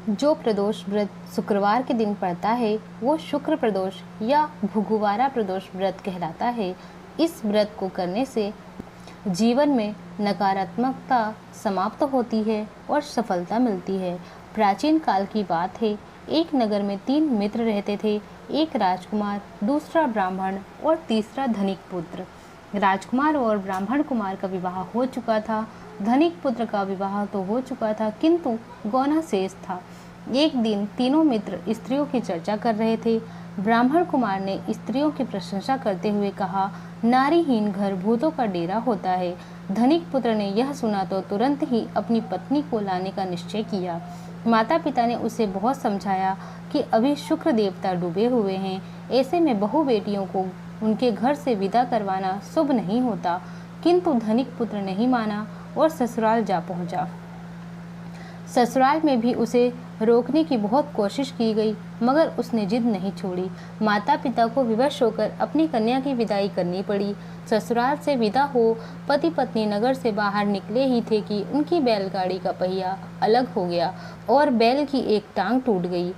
जो प्रदोष व्रत शुक्रवार के दिन पड़ता है वो शुक्र प्रदोष या भुगुवारा प्रदोष व्रत कहलाता है। इस व्रत को करने से जीवन में नकारात्मकता समाप्त होती है और सफलता मिलती है। प्राचीन काल की बात है, एक नगर में 3 मित्र रहते थे, एक राजकुमार, दूसरा ब्राह्मण और तीसरा धनिक पुत्र। राजकुमार और ब्राह्मण कुमार का विवाह हो चुका था, धनिक पुत्र का विवाह तो हो चुका था किंतु गौना शेष था। एक दिन तीनों मित्र स्त्रियों की चर्चा कर रहे थे। ब्राह्मण कुमार ने स्त्रियों की प्रशंसा करते हुए कहा, नारीहीन घर भूतों का डेरा होता है। धनिक पुत्र ने यह सुना तो तुरंत ही अपनी पत्नी को लाने का निश्चय किया। माता पिता ने उसे बहुत समझाया कि अभी शुक्र देवता डूबे हुए हैं, ऐसे में बहू बेटियों को उनके घर से विदा करवाना शुभ नहीं होता। किंतु धनिक पुत्र नहीं माना और ससुराल जा पहुंचा। ससुराल में भी उसे रोकने की बहुत कोशिश की गई, मगर उसने जिद नहीं छोड़ी। माता पिता को विवश होकर अपनी कन्या की विदाई करनी पड़ी। ससुराल से विदा हो पति पत्नी नगर से बाहर निकले ही थे कि उनकी बैलगाड़ी का पहिया अलग हो गया और बैल की एक टांग टूट गई।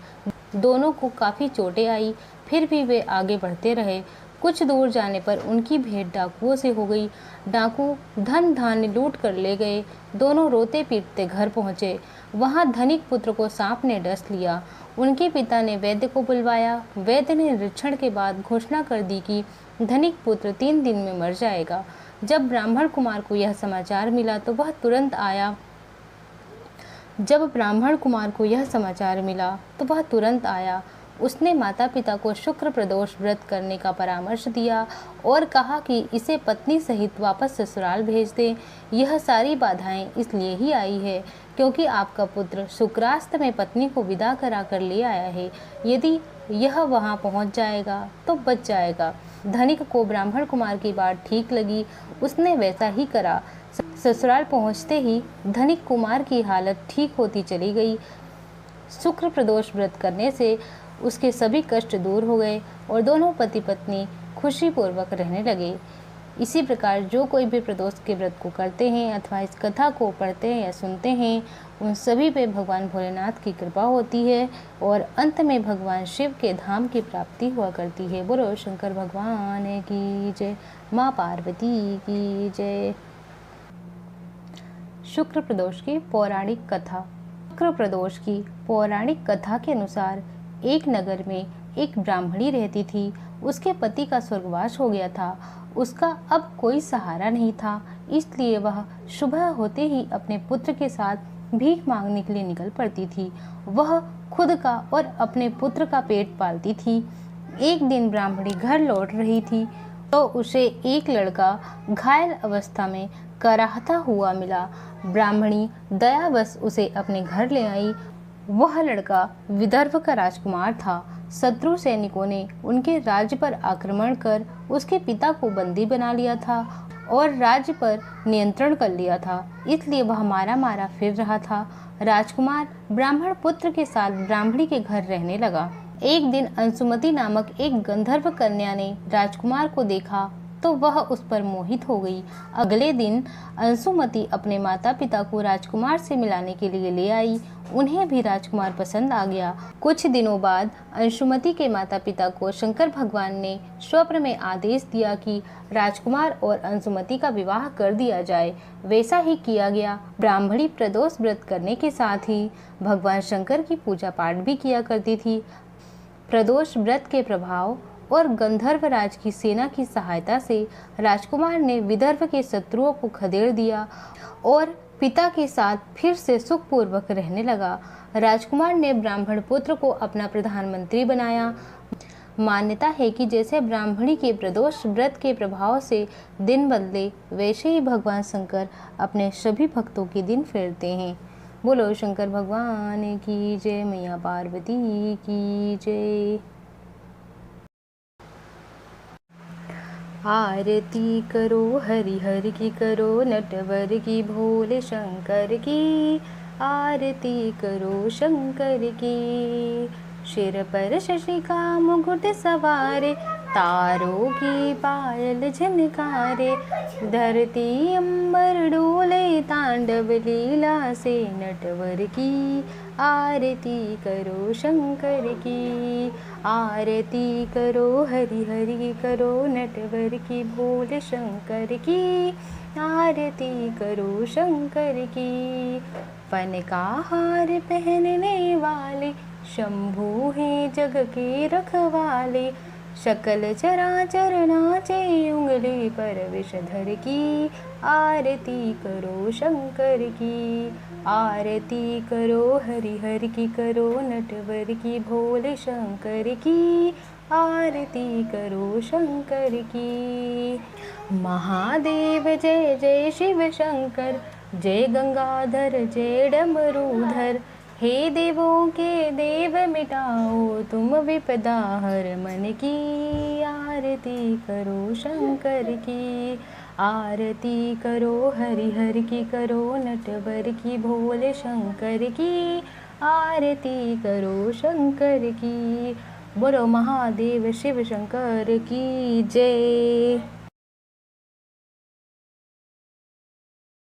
दोनों को काफ़ी चोटें आई, फिर भी वे आगे बढ़ते रहे। कुछ दूर जाने पर उनकी भेंट डाकुओं से हो गई। डाकू धन धान्य लूट कर ले गए। दोनों रोते पीटते घर पहुँचे। वहाँ धनिक पुत्र को सांप ने डस लिया। उनके पिता ने वैद्य को बुलवाया। वैद्य ने निरीक्षण के बाद घोषणा कर दी कि धनिक पुत्र 3 दिन में मर जाएगा। जब ब्राह्मण कुमार को यह समाचार मिला तो वह तुरंत आया। उसने माता पिता को शुक्र प्रदोष व्रत करने का परामर्श दिया और कहा कि इसे पत्नी सहित वापस ससुराल भेज दें। यह सारी बाधाएं इसलिए ही आई है क्योंकि आपका पुत्र शुक्रास्त में पत्नी को विदा करा कर ले आया है। यदि यह वहां पहुंच जाएगा तो बच जाएगा। धनिक को ब्राह्मण कुमार की बात ठीक लगी, उसने वैसा ही करा। ससुराल पहुंचते ही धनिक कुमार की हालत ठीक होती चली गई। शुक्र प्रदोष व्रत करने से उसके सभी कष्ट दूर हो गए और दोनों पति पत्नी खुशीपूर्वक रहने लगे। इसी प्रकार जो कोई भी प्रदोष के व्रत को करते हैं अथवा इस कथा को पढ़ते हैं या सुनते हैं, उन सभी पे भगवान भोलेनाथ की कृपा होती है और अंत में भगवान शिव के धाम की प्राप्ति हुआ करती है। बोलो शंकर भगवान की जय, माँ पार्वती की जय। शुक्र प्रदोष की पौराणिक कथा। शुक्र प्रदोष की पौराणिक कथा के अनुसार एक नगर में एक ब्राह्मणी रहती थी। उसके पति का स्वर्गवास हो गया था। उसका अब कोई सहारा नहीं था, इसलिए वह सुबह होते ही अपने पुत्र के साथ भीख मांगने के लिए निकल पड़ती थी। वह खुद का और अपने पुत्र का पेट पालती थी। एक दिन ब्राह्मणी घर लौट रही थी तो उसे एक लड़का घायल अवस्था में कराहता हुआ मिला। ब्राह्मणी दयावश उसे अपने घर ले आई। वह लड़का विदर्भ का राजकुमार था। शत्रु सैनिकों ने उनके राज्य पर आक्रमण कर उसके पिता को बंदी बना लिया था और राज्य पर नियंत्रण कर लिया था, इसलिए वह मारा मारा फिर रहा था। राजकुमार ब्राह्मण पुत्र के साथ ब्राह्मणी के घर रहने लगा। एक दिन अंशुमति नामक एक गंधर्व कन्या ने राजकुमार को देखा तो वह उस पर मोहित हो गई। अगले दिन अंशुमति अपने माता पिता को राजकुमार से मिलाने के लिए ले आई। उन्हें भी राजकुमार पसंद आ गया। कुछ दिनों बाद अंशुमति के माता पिता को शंकर भगवान ने स्वप्न में आदेश दिया कि राजकुमार और अंशुमति का विवाह कर दिया जाए। वैसा ही किया गया। ब्राह्मणी प्रदोष व्रत करने के साथ ही भगवान शंकर की पूजा पाठ भी किया करती थी। प्रदोष व्रत के प्रभाव और गंधर्वराज की सेना की सहायता से राजकुमार ने विदर्भ के शत्रुओं को खदेड़ दिया और पिता के साथ फिर से सुखपूर्वक रहने लगा। राजकुमार ने ब्राह्मण पुत्र को अपना प्रधानमंत्री बनाया। मान्यता है कि जैसे ब्राह्मणी के प्रदोष व्रत के प्रभाव से दिन बदले, वैसे ही भगवान शंकर अपने सभी भक्तों के दिन फेरते हैं। बोलो शंकर भगवान की जय, मैया पार्वती की जय। आरती करो हरि हर की करो, नटवर की भोले शंकर की। आरती करो शंकर की। सिर पर शशि का मुकुट सवारे, तारों की पायल झनकारे, धरती अंबर डोले, तांडव लीला से नटवर की। आरती करो शंकर की, आरती करो हरि हरि करो नटवर की, भोले शंकर की। आरती करो शंकर की। पन का हार पहनने वाले, शंभू हैं जग के रखवाले। शकल चराचर नाचे, उंगली पर विषधर की। आरती करो शंकर की, आरती करो हरि हरि की करो नटवर की, भोले शंकर की। आरती करो शंकर की। महादेव जय जय शिव शंकर, जय गंगाधर जय डमरूधर। हे देवों के देव मिटाओ तुम विपदा हर मन की। आरती करो शंकर की, आरती करो हरि हरि की करो नटवर की, भोले शंकर की। आरती करो शंकर की। बोलो महादेव शिव शंकर की जय।